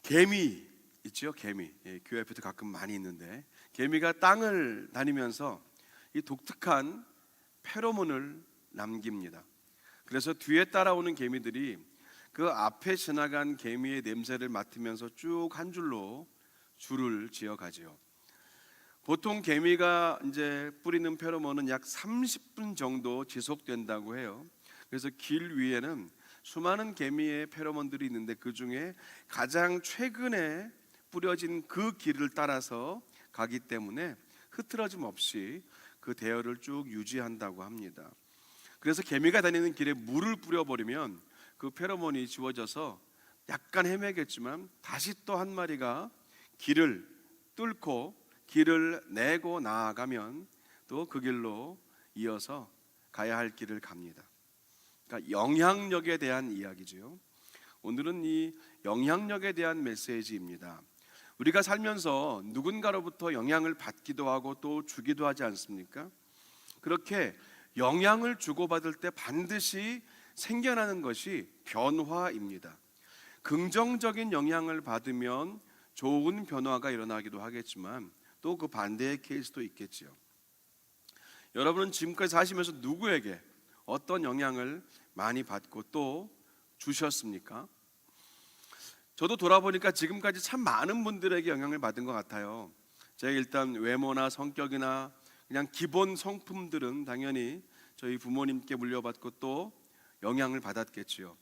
개미 있죠, 개미. 교회 앞에도 가끔 많이 있는데 개미가 땅을 다니면서 이 독특한 페로몬을 남깁니다. 그래서 뒤에 따라오는 개미들이 그 앞에 지나간 개미의 냄새를 맡으면서 쭉 한 줄로 줄을 지어가지요. 보통 개미가 이제 뿌리는 페로몬은 약 30분 정도 지속된다고 해요. 그래서 길 위에는 수많은 개미의 페로몬들이 있는데 그 중에 가장 최근에 뿌려진 그 길을 따라서 가기 때문에 흐트러짐 없이 그 대열을 쭉 유지한다고 합니다. 그래서 개미가 다니는 길에 물을 뿌려버리면 그 페로몬이 지워져서 약간 헤매겠지만 다시 또 한 마리가 길을 뚫고 길을 내고 나아가면 또 그 길로 이어서 가야 할 길을 갑니다. 그러니까 영향력에 대한 이야기죠. 오늘은 이 영향력에 대한 메시지입니다. 우리가 살면서 누군가로부터 영향을 받기도 하고 또 주기도 하지 않습니까? 그렇게 영향을 주고받을 때 반드시 생겨나는 것이 변화입니다. 긍정적인 영향을 받으면 좋은 변화가 일어나기도 하겠지만 또 그 반대의 케이스도 있겠지요. 여러분은 지금까지 사시면서 누구에게 어떤 영향을 많이 받고 또 주셨습니까? 저도 돌아보니까 지금까지 참 많은 분들에게 영향을 받은 것 같아요. 제가 일단 외모나 성격이나 그냥 기본 성품들은 당연히 저희 부모님께 물려받고 또 영향을 받았겠지요.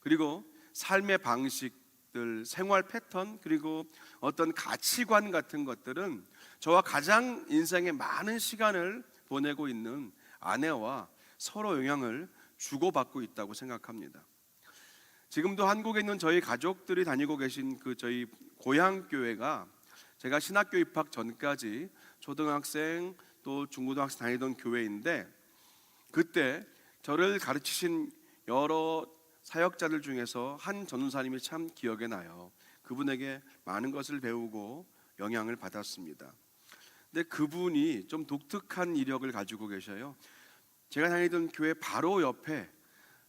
그리고 삶의 방식들, 생활 패턴, 그리고 어떤 가치관 같은 것들은 저와 가장 인생에 많은 시간을 보내고 있는 아내와 서로 영향을 주고받고 있다고 생각합니다. 지금도 한국에 있는 저희 가족들이 다니고 계신 그 저희 고향 교회가 제가 신학교 입학 전까지 초등학생 또 중고등학생 다니던 교회인데, 그때 저를 가르치신 여러 사역자들 중에서 한 전도사님이 참 기억에 나요. 그분에게 많은 것을 배우고 영향을 받았습니다. 근데 그분이 좀 독특한 이력을 가지고 계셔요. 제가 다니던 교회 바로 옆에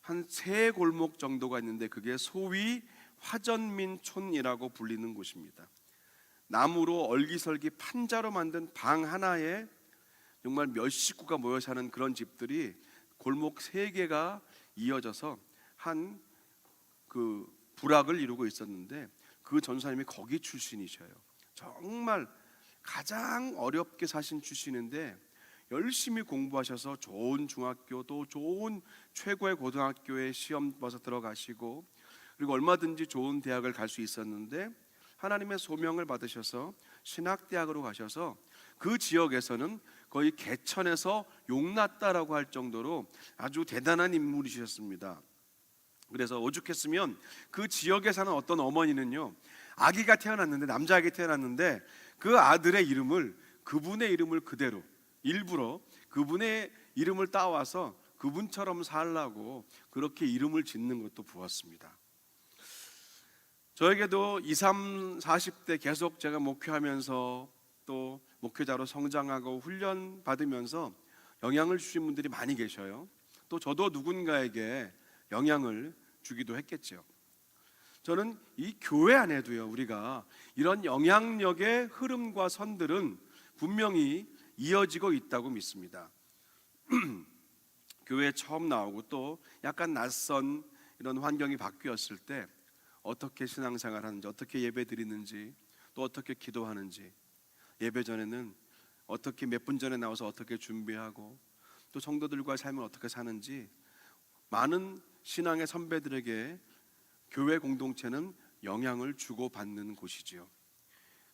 한 세 골목 정도가 있는데 그게 소위 화전민촌이라고 불리는 곳입니다. 나무로 얼기설기 판자로 만든 방 하나에 정말 몇 식구가 모여 사는 그런 집들이 골목 세 개가 이어져서 한 그 부락을 이루고 있었는데 그 전사님이 거기 출신이셔요. 정말 가장 어렵게 사신 출신인데 열심히 공부하셔서 좋은 중학교 또 좋은 최고의 고등학교에 시험 봐서 들어가시고 그리고 얼마든지 좋은 대학을 갈 수 있었는데 하나님의 소명을 받으셔서 신학대학으로 가셔서 그 지역에서는 거의 개천에서 용났다라고 할 정도로 아주 대단한 인물이셨습니다. 그래서 오죽했으면 그 지역에 사는 어떤 어머니는요, 아기가 태어났는데, 남자아기 태어났는데 그 아들의 이름을, 그분의 이름을 그대로 일부러 그분의 이름을 따와서 그분처럼 살라고 그렇게 이름을 짓는 것도 보았습니다. 저에게도 20, 40대 계속 제가 목회하면서 또 목회자로 성장하고 훈련 받으면서 영향을 주신 분들이 많이 계셔요. 또 저도 누군가에게 영향을 주기도 했겠죠. 저는 이 교회 안에도요, 우리가 이런 영향력의 흐름과 선들은 분명히 이어지고 있다고 믿습니다. 교회에 처음 나오고 또 약간 낯선 이런 환경이 바뀌었을 때 어떻게 신앙생활 하는지, 어떻게 예배 드리는지, 또 어떻게 기도하는지, 예배 전에는 어떻게 몇 분 전에 나와서 어떻게 준비하고 또 성도들과의 삶을 어떻게 사는지 많은 신앙의 선배들에게 교회 공동체는 영향을 주고받는 곳이지요.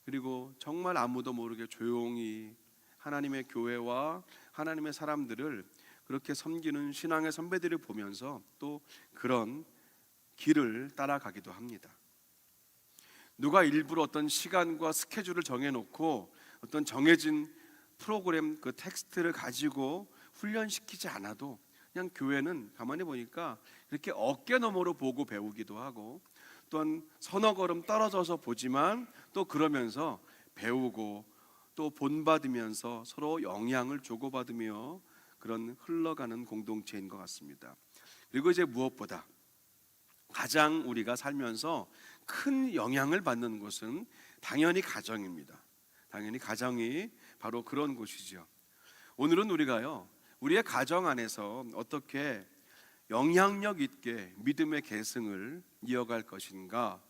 그리고 정말 아무도 모르게 조용히 하나님의 교회와 하나님의 사람들을 그렇게 섬기는 신앙의 선배들을 보면서 또 그런 길을 따라가기도 합니다. 누가 일부러 어떤 시간과 스케줄을 정해놓고 어떤 정해진 프로그램 그 텍스트를 가지고 훈련시키지 않아도 그냥 교회는 가만히 보니까 이렇게 어깨 너머로 보고 배우기도 하고 또한 서너 걸음 떨어져서 보지만 또 그러면서 배우고 또 본받으면서 서로 영향을 주고받으며 그런 흘러가는 공동체인 것 같습니다. 그리고 이제 무엇보다 가장 우리가 살면서 큰 영향을 받는 곳은 당연히 가정입니다. 당연히 가정이 바로 그런 곳이죠. 오늘은 우리가요, 우리의 가정 안에서 어떻게 영향력 있게 믿음의 계승을 이어갈 것인가.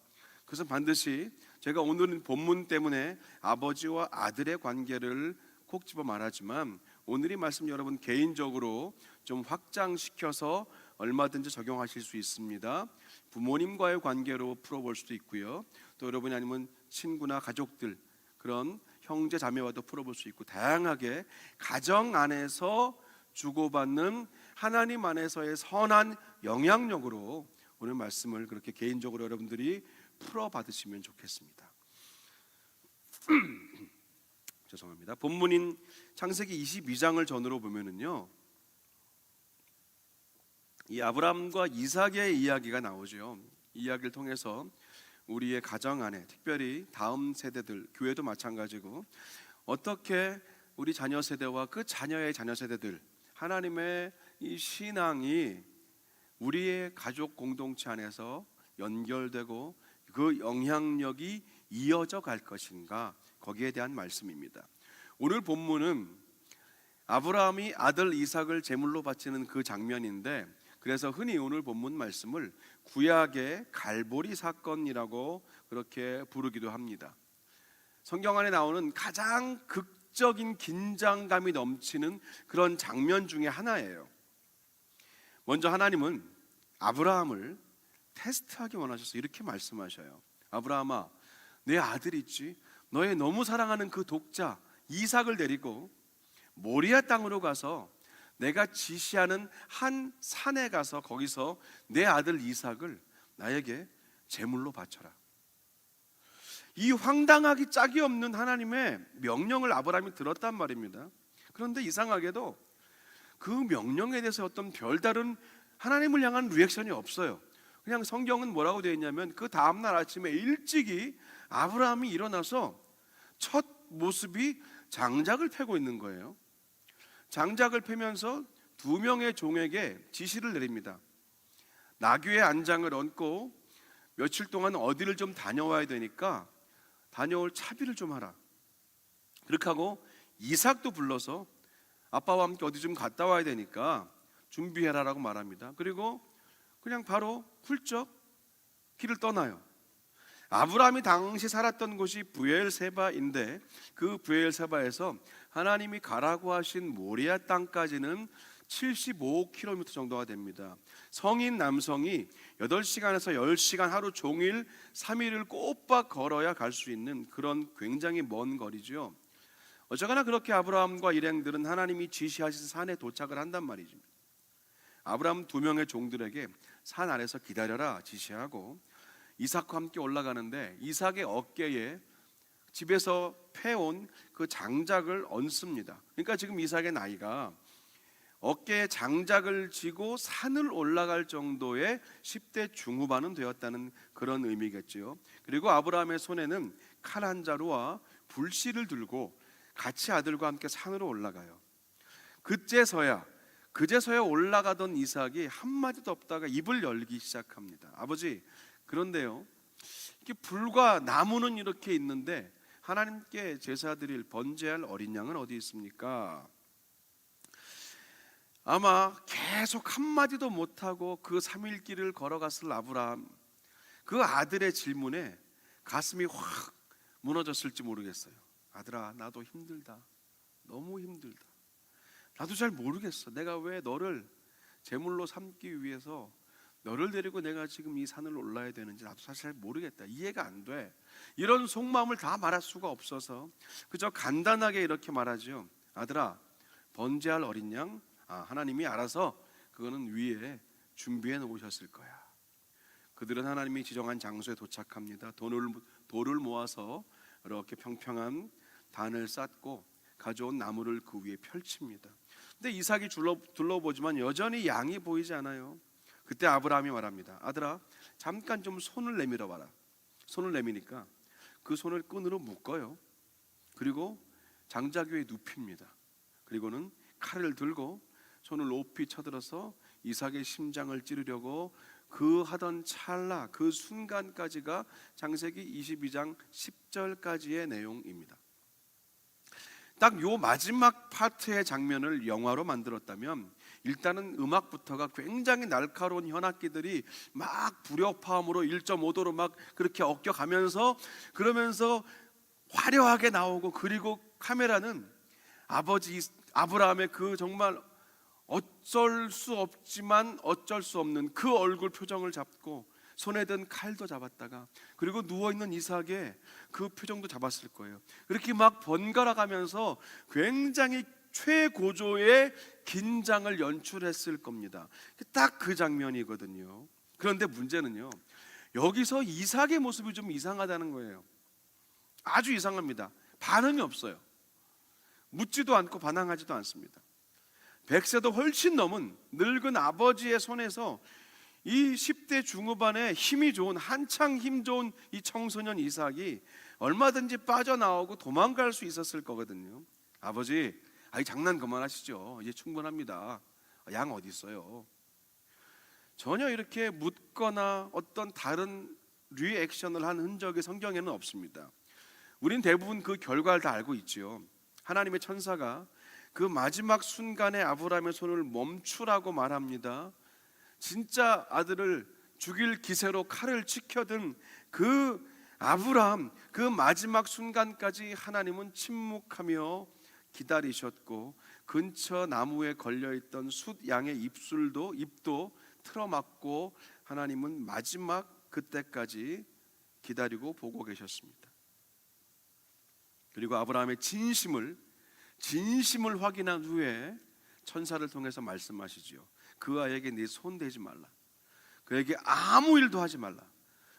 그래서 반드시 제가 오늘은 본문 때문에 아버지와 아들의 관계를 콕 집어 말하지만, 오늘의 말씀 여러분 개인적으로 좀 확장시켜서 얼마든지 적용하실 수 있습니다. 부모님과의 관계로 풀어볼 수도 있고요, 또 여러분이 아니면 친구나 가족들, 그런 형제 자매와도 풀어볼 수 있고, 다양하게 가정 안에서 주고받는 하나님 안에서의 선한 영향력으로 오늘 말씀을 그렇게 개인적으로 여러분들이 풀어받으시면 좋겠습니다. 죄송합니다. 본문인 창세기 22장을 전으로 보면은요, 이 아브라함과 이삭의 이야기가 나오죠. 이 이야기를 통해서 우리의 가정 안에, 특별히 다음 세대들, 교회도 마찬가지고, 어떻게 우리 자녀 세대와 그 자녀의 자녀 세대들, 하나님의 이 신앙이 우리의 가족 공동체 안에서 연결되고 그 영향력이 이어져 갈 것인가, 거기에 대한 말씀입니다. 오늘 본문은 아브라함이 아들 이삭을 제물로 바치는 그 장면인데, 그래서 흔히 오늘 본문 말씀을 구약의 갈보리 사건이라고 그렇게 부르기도 합니다. 성경 안에 나오는 가장 극적인 긴장감이 넘치는 그런 장면 중에 하나예요. 먼저 하나님은 아브라함을 테스트하기 원하셔서 이렇게 말씀하셔요. 아브라함아, 내 아들 있지? 너의 너무 사랑하는 그 독자 이삭을 데리고 모리아 땅으로 가서 내가 지시하는 한 산에 가서 거기서 내 아들 이삭을 나에게 제물로 바쳐라. 이 황당하기 짝이 없는 하나님의 명령을 아브라함이 들었단 말입니다. 그런데 이상하게도 그 명령에 대해서 어떤 별다른 하나님을 향한 리액션이 없어요. 그냥 성경은 뭐라고 되어 있냐면, 그 다음날 아침에 일찍이 아브라함이 일어나서 첫 모습이 장작을 패고 있는 거예요. 장작을 패면서 두 명의 종에게 지시를 내립니다. 나귀의 안장을 얹고 며칠 동안 어디를 좀 다녀와야 되니까 다녀올 차비를 좀 하라. 그렇게 하고 이삭도 불러서 아빠와 함께 어디 좀 갔다 와야 되니까 준비해라라고 말합니다. 그리고 그냥 바로 훌쩍 길을 떠나요. 아브라함이 당시 살았던 곳이 브엘세바인데, 그 브엘세바에서 하나님이 가라고 하신 모리아 땅까지는 75km 정도가 됩니다. 성인 남성이 8시간에서 10시간 하루 종일 3일을 꼬박 걸어야 갈 수 있는 그런 굉장히 먼 거리죠. 어쩌거나 그렇게 아브라함과 일행들은 하나님이 지시하신 산에 도착을 한단 말이죠. 아브라함 두 명의 종들에게 산 아래서 기다려라 지시하고 이삭과 함께 올라가는데, 이삭의 어깨에 집에서 패온 그 장작을 얹습니다. 그러니까 지금 이삭의 나이가 어깨에 장작을 지고 산을 올라갈 정도의 10대 중후반은 되었다는 그런 의미겠죠. 그리고 아브라함의 손에는 칼 한 자루와 불씨를 들고 같이 아들과 함께 산으로 올라가요. 그제서야 올라가던 이삭이 한마디도 없다가 입을 열기 시작합니다. 아버지, 그런데요, 이렇게 불과 나무는 이렇게 있는데 하나님께 제사 드릴 번제할 어린 양은 어디 있습니까? 아마 계속 한마디도 못하고 그 3일 길을 걸어갔을 아브라함, 그 아들의 질문에 가슴이 확 무너졌을지 모르겠어요. 아들아, 나도 힘들다. 너무 힘들다. 나도 잘 모르겠어. 내가 왜 너를 제물로 삼기 위해서 너를 데리고 내가 지금 이 산을 올라야 되는지 나도 사실 잘 모르겠다. 이해가 안 돼. 이런 속마음을 다 말할 수가 없어서 그저 간단하게 이렇게 말하죠. 아들아, 번제할 어린 양, 하나님이 알아서 그거는 위에 준비해 놓으셨을 거야. 그들은 하나님이 지정한 장소에 도착합니다. 돌을 모아서 이렇게 평평한 단을 쌓고 가져온 나무를 그 위에 펼칩니다. 근데 이삭이 둘러보지만 여전히 양이 보이지 않아요. 그때 아브라함이 말합니다. 아들아, 잠깐 좀 손을 내밀어 봐라. 손을 내미니까 그 손을 끈으로 묶어요. 그리고 장작 위에 눕힙니다. 그리고는 칼을 들고 손을 높이 쳐들어서 이삭의 심장을 찌르려고 그 하던 찰나 그 순간까지가 창세기 22장 10절까지의 내용입니다. 딱 요 마지막 파트의 장면을 영화로 만들었다면 일단은 음악부터가 굉장히 날카로운 현악기들이 막 불협화음으로 1.5도로 막 그렇게 엉켜가면서 그러면서 화려하게 나오고, 그리고 카메라는 아버지 아브라함의 그 정말 어쩔 수 없지만 어쩔 수 없는 그 얼굴 표정을 잡고 손에 든 칼도 잡았다가, 그리고 누워있는 이삭의 그 표정도 잡았을 거예요. 그렇게 막 번갈아 가면서 굉장히 최고조의 긴장을 연출했을 겁니다. 딱 그 장면이거든요. 그런데 문제는요, 여기서 이삭의 모습이 좀 이상하다는 거예요. 아주 이상합니다. 반응이 없어요. 묻지도 않고 반항하지도 않습니다. 100세도 훨씬 넘은 늙은 아버지의 손에서 이 10대 중후반에 힘이 좋은, 한창 힘 좋은 이 청소년 이삭이 얼마든지 빠져나오고 도망갈 수 있었을 거거든요. 아버지, 장난 그만하시죠. 이제 충분합니다. 양 어디 있어요? 전혀 이렇게 묻거나 어떤 다른 리액션을 한 흔적이 성경에는 없습니다. 우린 대부분 그 결과를 다 알고 있지요. 하나님의 천사가 그 마지막 순간에 아브라함의 손을 멈추라고 말합니다. 진짜 아들을 죽일 기세로 칼을 치켜든 그 아브라함, 그 마지막 순간까지 하나님은 침묵하며 기다리셨고, 근처 나무에 걸려있던 숫 양의 입도 틀어막고 하나님은 마지막 그때까지 기다리고 보고 계셨습니다. 그리고 아브라함의 진심을 확인한 후에 천사를 통해서 말씀하시지요. 그 아이에게 네 손 대지 말라. 그에게 아무 일도 하지 말라.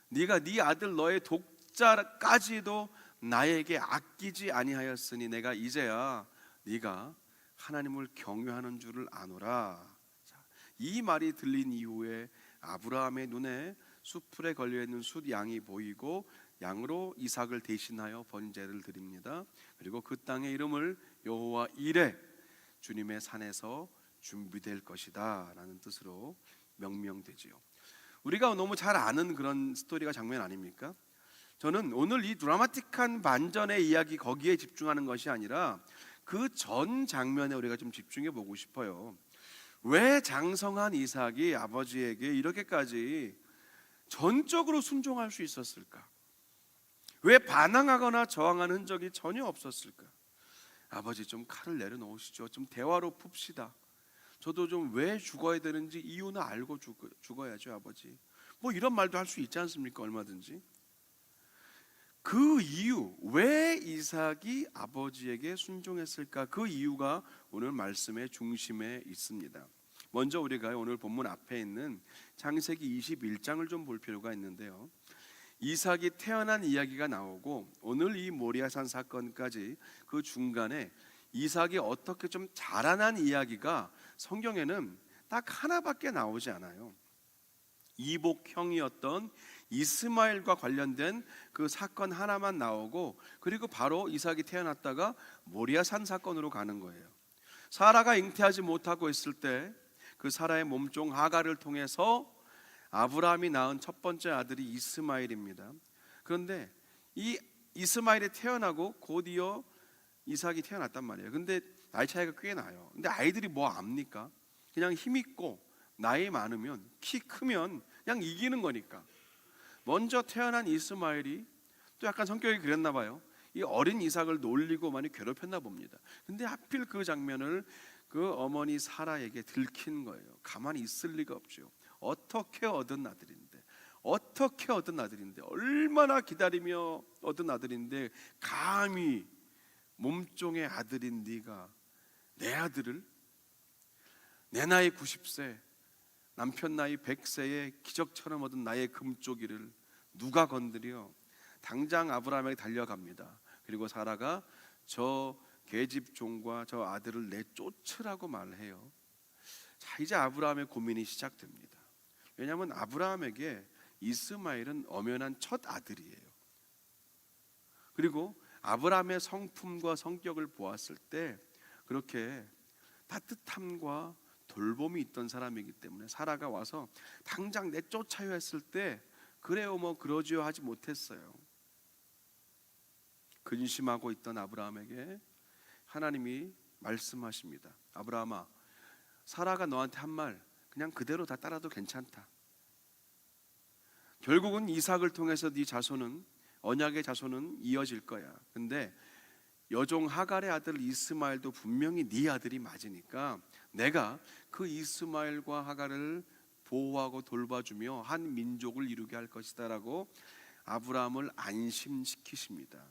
네가 네 아들 너의 독자까지도 나에게 아끼지 아니하였으니 내가 이제야 네가 하나님을 경외하는 줄을 아노라. 이 말이 들린 이후에 아브라함의 눈에 숫풀에 걸려있는 숫 양이 보이고 양으로 이삭을 대신하여 번제를 드립니다. 그리고 그 땅의 이름을 여호와 이레, 주님의 산에서 준비될 것이다 라는 뜻으로 명명되지요. 우리가 너무 잘 아는 그런 스토리가 장면 아닙니까? 저는 오늘 이 드라마틱한 반전의 이야기, 거기에 집중하는 것이 아니라 그 전 장면에 우리가 좀 집중해 보고 싶어요. 왜 장성한 이삭이 아버지에게 이렇게까지 전적으로 순종할 수 있었을까? 왜 반항하거나 저항하는 흔적이 전혀 없었을까? 아버지, 좀 칼을 내려놓으시죠. 좀 대화로 풉시다. 저도 좀 왜 죽어야 되는지 이유는 알고 죽어야죠, 아버지. 뭐 이런 말도 할 수 있지 않습니까? 얼마든지. 그 이유, 왜 이삭이 아버지에게 순종했을까? 그 이유가 오늘 말씀의 중심에 있습니다. 먼저 우리가 오늘 본문 앞에 있는 창세기 21장을 좀 볼 필요가 있는데요. 이삭이 태어난 이야기가 나오고 오늘 이 모리아산 사건까지 그 중간에 이삭이 어떻게 좀 자라난 이야기가 성경에는 딱 하나밖에 나오지 않아요. 이복형이었던 이스마엘과 관련된 그 사건 하나만 나오고, 그리고 바로 이삭이 태어났다가 모리아산 사건으로 가는 거예요. 사라가 잉태하지 못하고 있을 때 그 사라의 몸종 하갈을 통해서 아브라함이 낳은 첫 번째 아들이 이스마엘입니다. 그런데 이 이스마엘이 태어나고 곧이어 이삭이 태어났단 말이에요. 근데 나이 차이가 꽤 나요. 근데 아이들이 뭐 압니까? 그냥 힘 있고 나이 많으면, 키 크면 그냥 이기는 거니까. 먼저 태어난 이스마엘이 또 약간 성격이 그랬나 봐요. 이 어린 이삭을 놀리고 많이 괴롭혔나 봅니다. 근데 하필 그 장면을 그 어머니 사라에게 들킨 거예요. 가만히 있을 리가 없죠. 어떻게 얻은 아들인데 얼마나 기다리며 얻은 아들인데 감히 몸종의 아들인 네가 내 아들을, 내 나이 90세 남편 나이 100세에 기적처럼 얻은 나의 금쪽이를 누가 건드려? 당장 아브라함에게 달려갑니다. 그리고 사라가 저 계집종과 저 아들을 내쫓으라고 말해요. 자, 이제 아브라함의 고민이 시작됩니다. 왜냐하면 아브라함에게 이스마엘은 엄연한 첫 아들이에요. 그리고 아브라함의 성품과 성격을 보았을 때 그렇게 따뜻함과 돌봄이 있던 사람이기 때문에 사라가 와서 당장 내쫓아요 했을 때 그래요 뭐 그러지요 하지 못했어요. 근심하고 있던 아브라함에게 하나님이 말씀하십니다. 아브라함아, 사라가 너한테 한 말 그냥 그대로 다 따라도 괜찮다. 결국은 이삭을 통해서 네 자손은, 언약의 자손은 이어질 거야. 근데 여종 하갈의 아들 이스마엘도 분명히 네 아들이 맞으니까 내가 그 이스마엘과 하갈을 보호하고 돌봐주며 한 민족을 이루게 할 것이다 라고 아브라함을 안심시키십니다.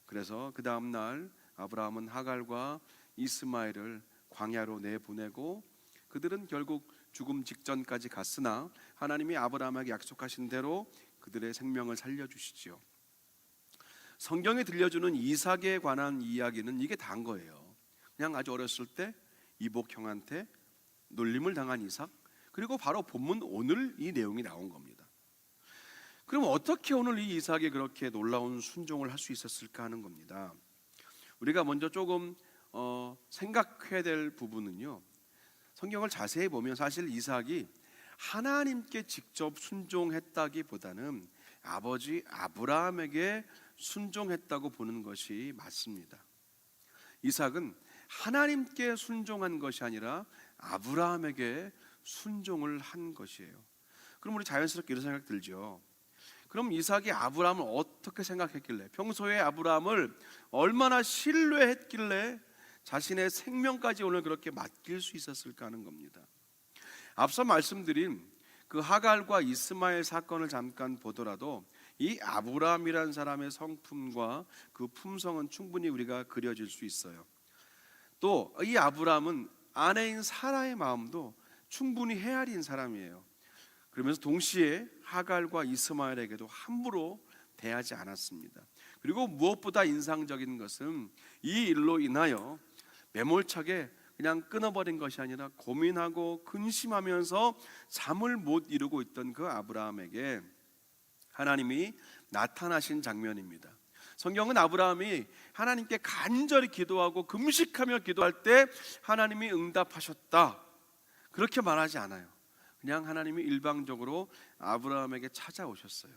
그래서 그 다음 날 아브라함은 하갈과 이스마엘을 광야로 내보내고 그들은 결국 죽음 직전까지 갔으나 하나님이 아브라함에게 약속하신 대로 그들의 생명을 살려주시지요. 성경에 들려주는 이삭에 관한 이야기는 이게 다인 거예요. 그냥 아주 어렸을 때 이복 형한테 놀림을 당한 이삭, 그리고 바로 본문 오늘 이 내용이 나온 겁니다. 그럼 어떻게 오늘 이 이삭이 그렇게 놀라운 순종을 할 수 있었을까 하는 겁니다. 우리가 먼저 조금 생각해야 될 부분은요, 성경을 자세히 보면 사실 이삭이 하나님께 직접 순종했다기보다는 아버지 아브라함에게 순종했다고 보는 것이 맞습니다. 이삭은 하나님께 순종한 것이 아니라 아브라함에게 순종을 한 것이에요. 그럼 우리 자연스럽게 이런 생각 들죠. 그럼 이삭이 아브라함을 어떻게 생각했길래, 평소에 아브라함을 얼마나 신뢰했길래 자신의 생명까지 오늘 그렇게 맡길 수 있었을까 하는 겁니다. 앞서 말씀드린 그 하갈과 이스마엘 사건을 잠깐 보더라도 이 아브라함이라는 사람의 성품과 그 품성은 충분히 우리가 그려질 수 있어요. 또 이 아브라함은 아내인 사라의 마음도 충분히 헤아린 사람이에요. 그러면서 동시에 하갈과 이스마엘에게도 함부로 대하지 않았습니다. 그리고 무엇보다 인상적인 것은 이 일로 인하여 매몰차게 그냥 끊어버린 것이 아니라 고민하고 근심하면서 잠을 못 이루고 있던 그 아브라함에게 하나님이 나타나신 장면입니다. 성경은 아브라함이 하나님께 간절히 기도하고 금식하며 기도할 때 하나님이 응답하셨다 그렇게 말하지 않아요. 그냥 하나님이 일방적으로 아브라함에게 찾아오셨어요.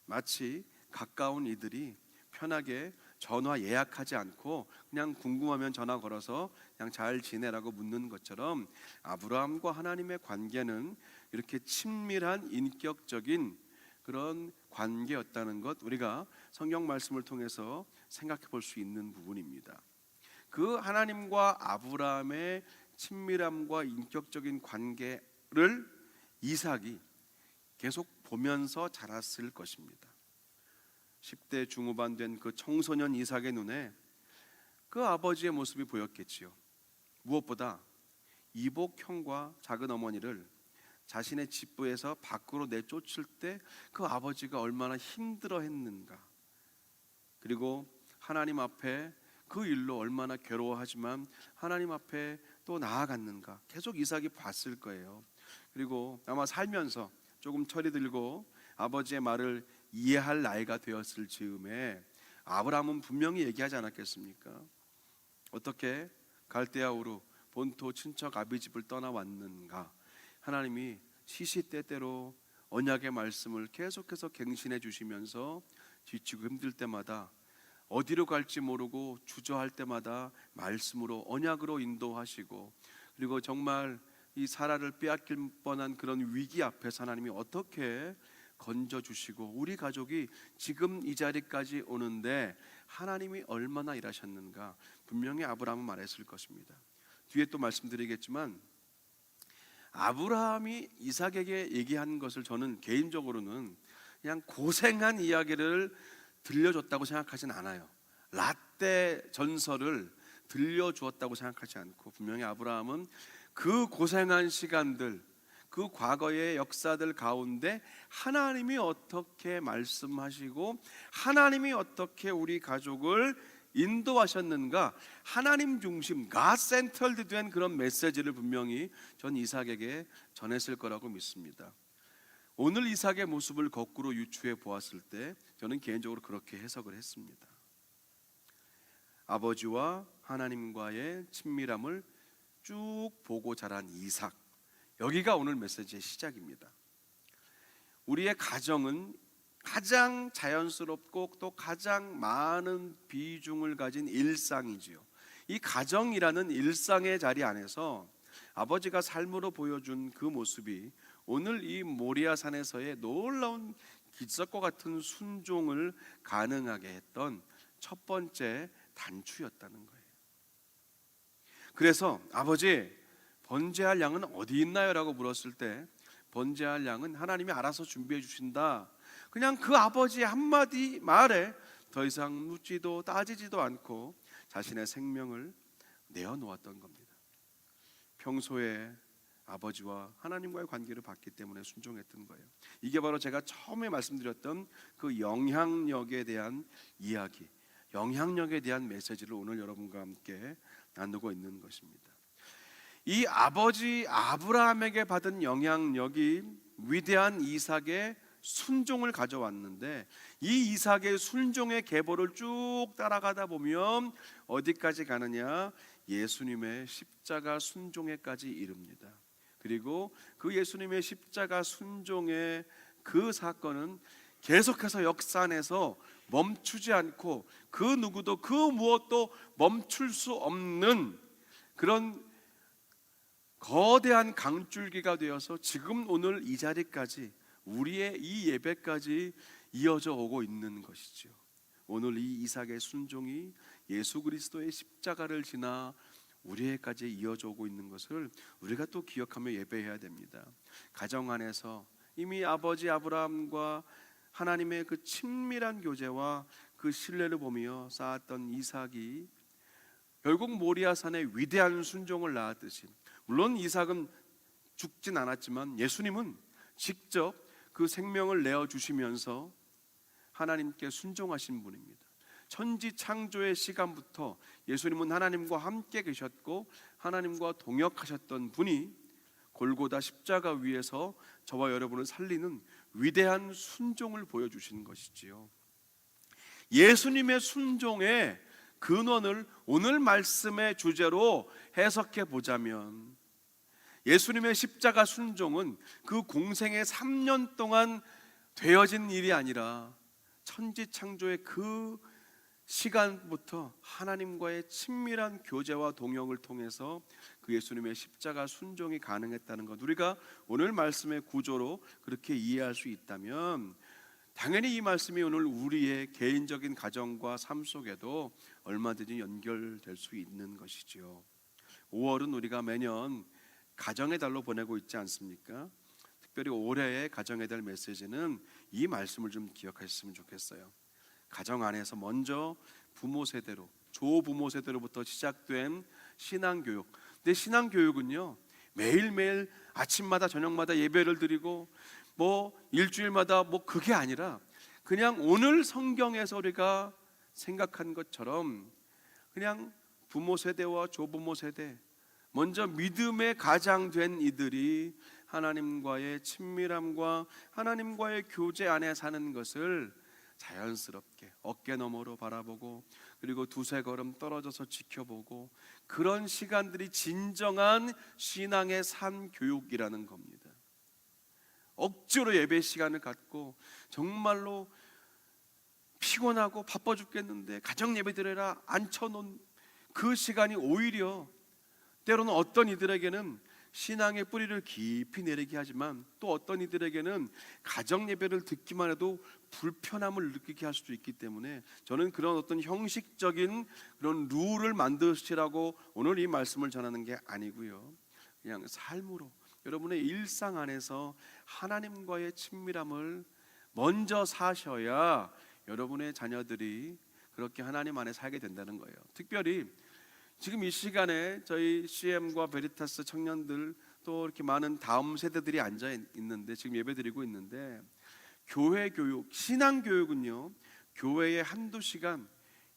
마치 가까운 이들이 편하게 전화 예약하지 않고 그냥 궁금하면 전화 걸어서 그냥 잘 지내라고 묻는 것처럼 아브라함과 하나님의 관계는 이렇게 친밀한 인격적인 그런 관계였다는 것, 우리가 성경 말씀을 통해서 생각해 볼 수 있는 부분입니다. 그 하나님과 아브라함의 친밀함과 인격적인 관계를 이삭이 계속 보면서 자랐을 것입니다. 10대 중후반 된 그 청소년 이삭의 눈에 그 아버지의 모습이 보였겠지요. 무엇보다 이복 형과 작은 어머니를 자신의 집부에서 밖으로 내쫓을 때 그 아버지가 얼마나 힘들어했는가, 그리고 하나님 앞에 그 일로 얼마나 괴로워하지만 하나님 앞에 또 나아갔는가 계속 이삭이 봤을 거예요. 그리고 아마 살면서 조금 철이 들고 아버지의 말을 이해할 나이가 되었을 즈음에 아브라함은 분명히 얘기하지 않았겠습니까? 어떻게 갈대아 우르 본토 친척 아비 집을 떠나왔는가. 하나님이 시시때때로 언약의 말씀을 계속해서 갱신해 주시면서 지치고 힘들 때마다 어디로 갈지 모르고 주저할 때마다 말씀으로 언약으로 인도하시고, 그리고 정말 이 사라를 빼앗길 뻔한 그런 위기 앞에서 하나님이 어떻게 건져주시고 우리 가족이 지금 이 자리까지 오는데 하나님이 얼마나 일하셨는가 분명히 아브라함은 말했을 것입니다. 뒤에 또 말씀드리겠지만 아브라함이 이삭에게 얘기한 것을 저는 개인적으로는 그냥 고생한 이야기를 들려줬다고 생각하진 않아요. 라떼 전설을 들려주었다고 생각하지 않고 분명히 아브라함은 그 고생한 시간들, 그 과거의 역사들 가운데 하나님이 어떻게 말씀하시고 하나님이 어떻게 우리 가족을 인도하셨는가, 하나님 중심, God centered 된 그런 메시지를 분명히 전 이삭에게 전했을 거라고 믿습니다. 오늘 이삭의 모습을 거꾸로 유추해 보았을 때 저는 개인적으로 그렇게 해석을 했습니다. 아버지와 하나님과의 친밀함을 쭉 보고 자란 이삭, 여기가 오늘 메시지의 시작입니다. 우리의 가정은 가장 자연스럽고 또 가장 많은 비중을 가진 일상이지요. 이 가정이라는 일상의 자리 안에서 아버지가 삶으로 보여준 그 모습이 오늘 이 모리아 산에서의 놀라운 기적과 같은 순종을 가능하게 했던 첫 번째 단추였다는 거예요. 그래서 아버지, 번제할 양은 어디 있나요? 라고 물었을 때 번제할 양은 하나님이 알아서 준비해 주신다, 그냥 그 아버지의 한마디 말에 더 이상 묻지도 따지지도 않고 자신의 생명을 내어놓았던 겁니다. 평소에 아버지와 하나님과의 관계를 봤기 때문에 순종했던 거예요. 이게 바로 제가 처음에 말씀드렸던 그 영향력에 대한 이야기, 영향력에 대한 메시지를 오늘 여러분과 함께 나누고 있는 것입니다. 이 아버지 아브라함에게 받은 영향력이 위대한 이삭의 순종을 가져왔는데, 이 이삭의 순종의 계보를 쭉 따라가다 보면 어디까지 가느냐? 예수님의 십자가 순종에까지 이릅니다. 그리고 그 예수님의 십자가 순종의 그 사건은 계속해서 역사 안에서 멈추지 않고 그 누구도 그 무엇도 멈출 수 없는 그런 거대한 강줄기가 되어서 지금 오늘 이 자리까지, 우리의 이 예배까지 이어져 오고 있는 것이죠. 오늘 이 이삭의 순종이 예수 그리스도의 십자가를 지나 우리에게까지 이어져 오고 있는 것을 우리가 또 기억하며 예배해야 됩니다. 가정 안에서 이미 아버지 아브라함과 하나님의 그 친밀한 교제와 그 신뢰를 보며 쌓았던 이삭이 결국 모리아산의 위대한 순종을 낳았듯이, 물론 이삭은 죽진 않았지만 예수님은 직접 그 생명을 내어주시면서 하나님께 순종하신 분입니다. 천지 창조의 시간부터 예수님은 하나님과 함께 계셨고 하나님과 동역하셨던 분이 골고다 십자가 위에서 저와 여러분을 살리는 위대한 순종을 보여주신 것이지요. 예수님의 순종의 근원을 오늘 말씀의 주제로 해석해 보자면, 예수님의 십자가 순종은 그 공생의 3년 동안 되어진 일이 아니라 천지창조의 그 시간부터 하나님과의 친밀한 교제와 동역을 통해서 그 예수님의 십자가 순종이 가능했다는 것, 우리가 오늘 말씀의 구조로 그렇게 이해할 수 있다면 당연히 이 말씀이 오늘 우리의 개인적인 가정과 삶 속에도 얼마든지 연결될 수 있는 것이지요. 5월은 우리가 매년 가정의 달로 보내고 있지 않습니까? 특별히 올해의 가정의 달 메시지는 이 말씀을 좀 기억하셨으면 좋겠어요. 가정 안에서 먼저 부모 세대로, 조부모 세대로부터 시작된 신앙교육. 근데 신앙교육은요, 매일매일 아침마다 저녁마다 예배를 드리고 일주일마다 그게 아니라 그냥 오늘 성경에서 우리가 생각한 것처럼 그냥 부모 세대와 조부모 세대, 먼저 믿음의 가장된 이들이 하나님과의 친밀함과 하나님과의 교제 안에 사는 것을 자연스럽게 어깨 너머로 바라보고, 그리고 두세 걸음 떨어져서 지켜보고, 그런 시간들이 진정한 신앙의 산 교육이라는 겁니다. 억지로 예배 시간을 갖고 정말로 피곤하고 바빠 죽겠는데 가정 예배 드려라 앉혀놓은 그 시간이 오히려 때로는 어떤 이들에게는 신앙의 뿌리를 깊이 내리게 하지만, 또 어떤 이들에게는 가정 예배를 듣기만 해도 불편함을 느끼게 할 수도 있기 때문에 저는 그런 어떤 형식적인 그런 룰을 만드시라고 오늘 이 말씀을 전하는 게 아니고요, 그냥 삶으로 여러분의 일상 안에서 하나님과의 친밀함을 먼저 사셔야 여러분의 자녀들이 그렇게 하나님 안에 살게 된다는 거예요. 특별히 지금 이 시간에 저희 CM과 베리타스 청년들, 또 이렇게 많은 다음 세대들이 앉아 있는데, 지금 예배드리고 있는데, 교회 교육, 신앙 교육은요, 교회에 한두 시간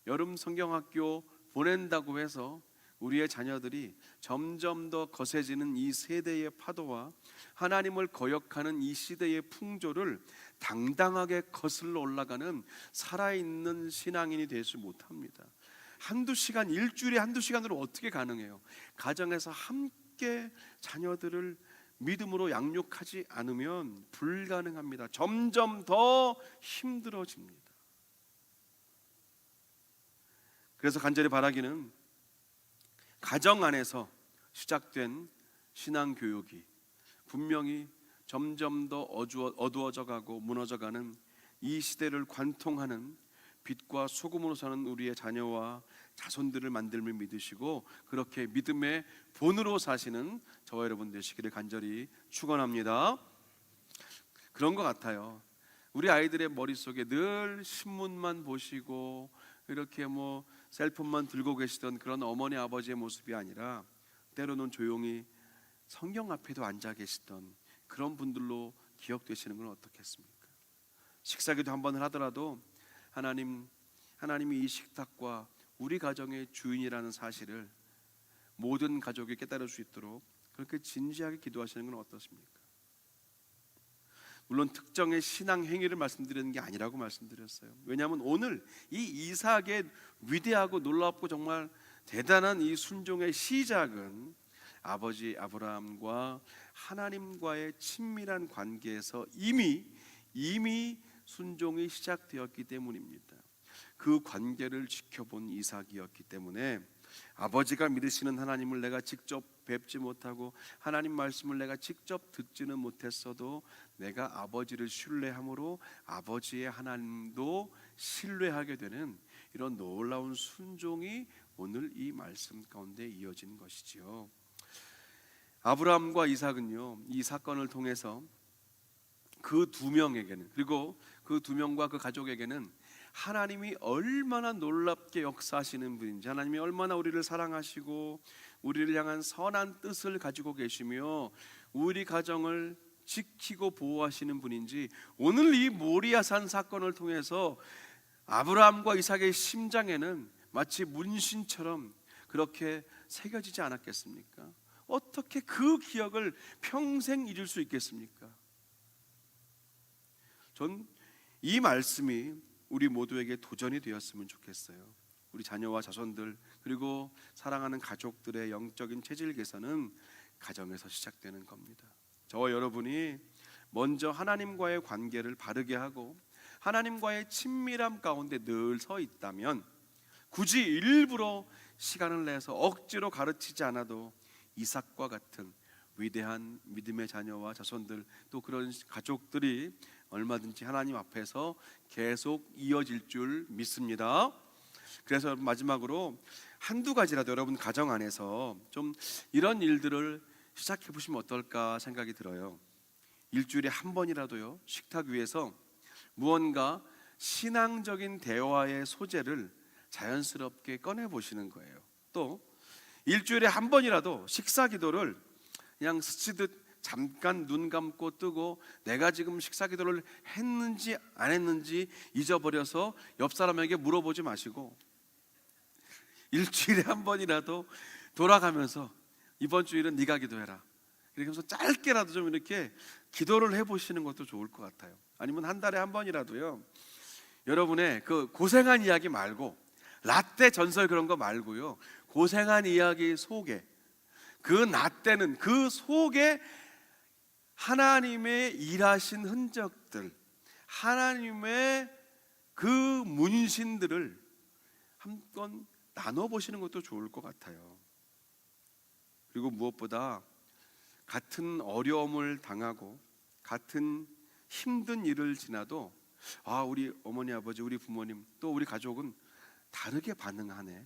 여름 성경학교 보낸다고 해서 우리의 자녀들이 점점 더 거세지는 이 세대의 파도와 하나님을 거역하는 이 시대의 풍조를 당당하게 거슬러 올라가는 살아있는 신앙인이 되지 못합니다. 한두 시간, 일주일에 한두 시간으로 어떻게 가능해요? 가정에서 함께 자녀들을 믿음으로 양육하지 않으면 불가능합니다. 점점 더 힘들어집니다. 그래서 간절히 바라기는 가정 안에서 시작된 신앙교육이 분명히 점점 더 어두워져 가고 무너져가는 이 시대를 관통하는 빛과 소금으로 사는 우리의 자녀와 자손들을 만들며 믿으시고 그렇게 믿음의 본으로 사시는 저와 여러분 되시기를 간절히 축원합니다. 그런 것 같아요. 우리 아이들의 머릿속에 늘 신문만 보시고 이렇게 셀폰만 들고 계시던 그런 어머니 아버지의 모습이 아니라 때로는 조용히 성경 앞에도 앉아 계시던 그런 분들로 기억되시는 건 어떻겠습니까? 식사기도 한 번을 하더라도 하나님이 이 식탁과 우리 가정의 주인이라는 사실을 모든 가족이 깨달을 수 있도록 그렇게 진지하게 기도하시는 건 어떻습니까? 물론 특정의 신앙 행위를 말씀드리는 게 아니라고 말씀드렸어요. 왜냐하면 오늘 이 이삭의 위대하고 놀랍고 정말 대단한 이 순종의 시작은 아버지 아브라함과 하나님과의 친밀한 관계에서 이미 순종이 시작되었기 때문입니다. 그 관계를 지켜본 이삭이었기 때문에 아버지가 믿으시는 하나님을 내가 직접 뵙지 못하고 하나님 말씀을 내가 직접 듣지는 못했어도 내가 아버지를 신뢰함으로 아버지의 하나님도 신뢰하게 되는 이런 놀라운 순종이 오늘 이 말씀 가운데 이어진 것이지요. 아브라함과 이삭은요, 이 사건을 통해서 그 두 명에게는, 그리고 그 두 명과 그 가족에게는 하나님이 얼마나 놀랍게 역사하시는 분인지, 하나님이 얼마나 우리를 사랑하시고 우리를 향한 선한 뜻을 가지고 계시며 우리 가정을 지키고 보호하시는 분인지 오늘 이 모리아산 사건을 통해서 아브라함과 이삭의 심장에는 마치 문신처럼 그렇게 새겨지지 않았겠습니까? 어떻게 그 기억을 평생 잊을 수 있겠습니까? 전 이 말씀이 우리 모두에게 도전이 되었으면 좋겠어요. 우리 자녀와 자손들 그리고 사랑하는 가족들의 영적인 체질 개선은 가정에서 시작되는 겁니다. 저와 여러분이 먼저 하나님과의 관계를 바르게 하고 하나님과의 친밀함 가운데 늘 서 있다면 굳이 일부러 시간을 내서 억지로 가르치지 않아도 이삭과 같은 위대한 믿음의 자녀와 자손들 또 그런 가족들이 얼마든지 하나님 앞에서 계속 이어질 줄 믿습니다. 그래서 마지막으로 한두 가지라도 여러분 가정 안에서 좀 이런 일들을 시작해 보시면 어떨까 생각이 들어요. 일주일에 한 번이라도요, 식탁 위에서 무언가 신앙적인 대화의 소재를 자연스럽게 꺼내 보시는 거예요. 또 일주일에 한 번이라도 식사 기도를 그냥 스치듯 잠깐 눈 감고 뜨고 내가 지금 식사 기도를 했는지 안 했는지 잊어버려서 옆 사람에게 물어보지 마시고 일주일에 한 번이라도 돌아가면서 이번 주일은 네가 기도해라 이렇게 하면서 짧게라도 좀 이렇게 기도를 해보시는 것도 좋을 것 같아요. 아니면 한 달에 한 번이라도요, 여러분의 그 고생한 이야기 말고 라떼 전설 그런 거 말고요, 고생한 이야기 속에 그 라떼는 그 속에 하나님의 일하신 흔적들, 하나님의 그 문신들을 한번 나눠보시는 것도 좋을 것 같아요. 그리고 무엇보다 같은 어려움을 당하고 같은 힘든 일을 지나도 우리 어머니 아버지 우리 부모님 또 우리 가족은 다르게 반응하네,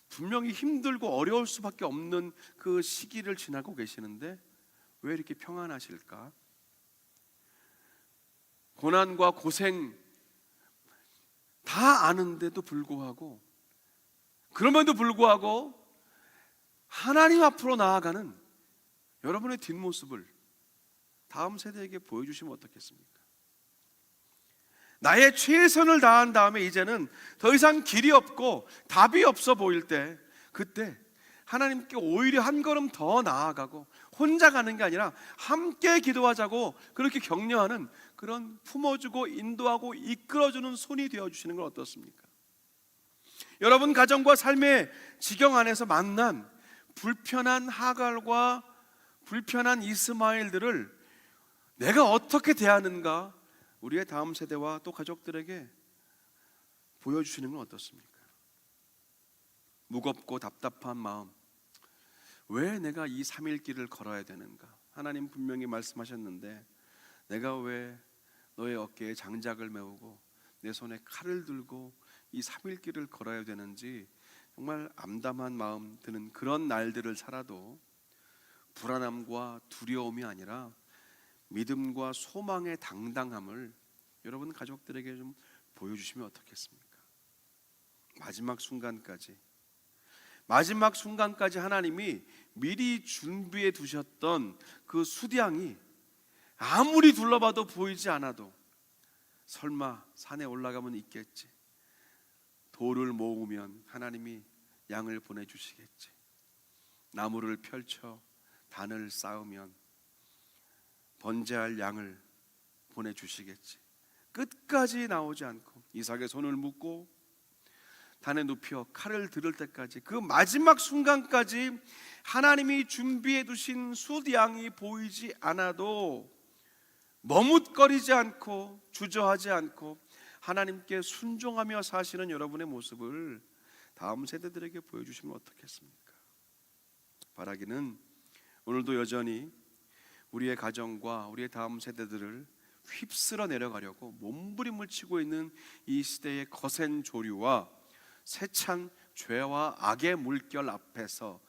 분명히 힘들고 어려울 수밖에 없는 그 시기를 지나고 계시는데 왜 이렇게 평안하실까? 고난과 고생 다 아는데도 불구하고, 그럼에도 불구하고 하나님 앞으로 나아가는 여러분의 뒷모습을 다음 세대에게 보여주시면 어떻겠습니까? 나의 최선을 다한 다음에 이제는 더 이상 길이 없고 답이 없어 보일 때, 그때 하나님께 오히려 한 걸음 더 나아가고 혼자 가는 게 아니라 함께 기도하자고 그렇게 격려하는 그런 품어주고 인도하고 이끌어주는 손이 되어주시는 건 어떻습니까? 여러분 가정과 삶의 지경 안에서 만난 불편한 하갈과 불편한 이스마엘들을 내가 어떻게 대하는가, 우리의 다음 세대와 또 가족들에게 보여주시는 건 어떻습니까? 무겁고 답답한 마음, 왜 내가 이 3일 길을 걸어야 되는가? 하나님 분명히 말씀하셨는데 내가 왜 너의 어깨에 장작을 메우고 내 손에 칼을 들고 이 3일 길을 걸어야 되는지 정말 암담한 마음 드는 그런 날들을 살아도 불안함과 두려움이 아니라 믿음과 소망의 당당함을 여러분 가족들에게 좀 보여주시면 어떻겠습니까? 마지막 순간까지 하나님이 미리 준비해 두셨던 그 수량이 아무리 둘러봐도 보이지 않아도 설마 산에 올라가면 있겠지, 돌을 모으면 하나님이 양을 보내주시겠지, 나무를 펼쳐 단을 쌓으면 번제할 양을 보내주시겠지, 끝까지 나오지 않고 이삭의 손을 묶고 단에 눕혀 칼을 들을 때까지, 그 마지막 순간까지 하나님이 준비해 두신 숫양이 보이지 않아도 머뭇거리지 않고 주저하지 않고 하나님께 순종하며 사시는 여러분의 모습을 다음 세대들에게 보여주시면 어떻겠습니까? 바라기는 오늘도 여전히 우리의 가정과 우리의 다음 세대들을 휩쓸어 내려가려고 몸부림을 치고 있는 이 시대의 거센 조류와 세찬 죄와 악의 물결 앞에서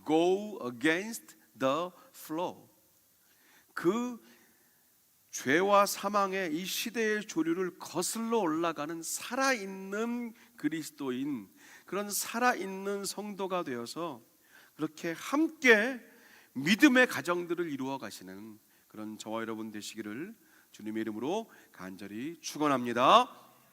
go against the flow, 그 죄와 사망의 이 시대의 조류를 거슬러 올라가는 살아있는 그리스도인, 그런 살아있는 성도가 되어서 그렇게 함께 믿음의 가정들을 이루어 가시는 그런 저와 여러분 되시기를 주님의 이름으로 간절히 축원합니다.